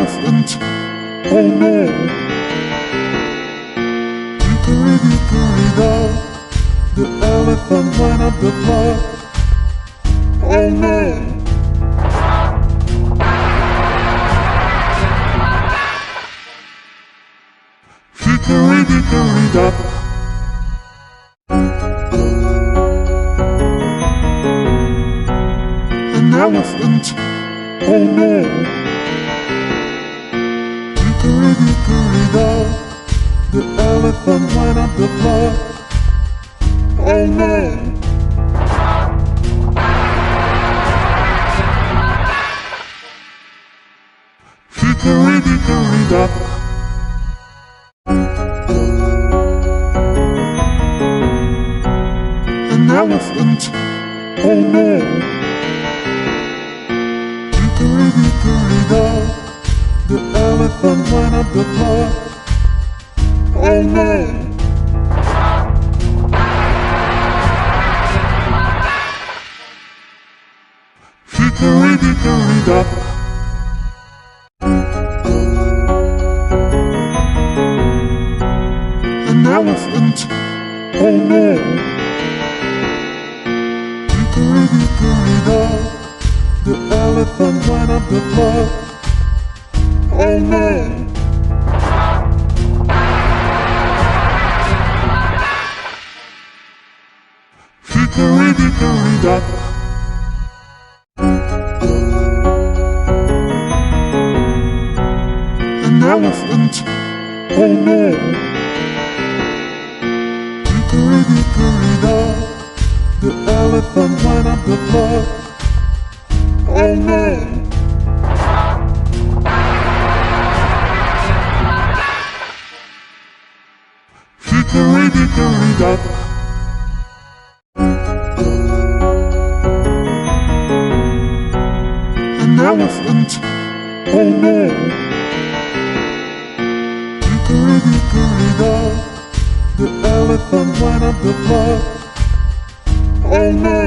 elephant, oh no. Hickory-dickory-dock, the elephant went up the clock, oh no. Hickory-dickory-dock. An elephant, oh no. Hickory-dickory-dock, the elephant went up the clock, oh no. Hickory-dickory-dock. An elephant, oh no. Hickory-dickory-dock, the elephant went up the clock, oh no. Hickory-dickory-dock. An elephant, oh no. Hickory-dickory-dock, the elephant went up the clock, oh no. Hickory-dickory-dock. An elephant, oh no. Hickory-dickory-dock, the elephant went up the clock, oh no. Hickory-dickory-dock. An elephant, oh no. Hickory-dickory-dock, the elephant went up the clock, oh no.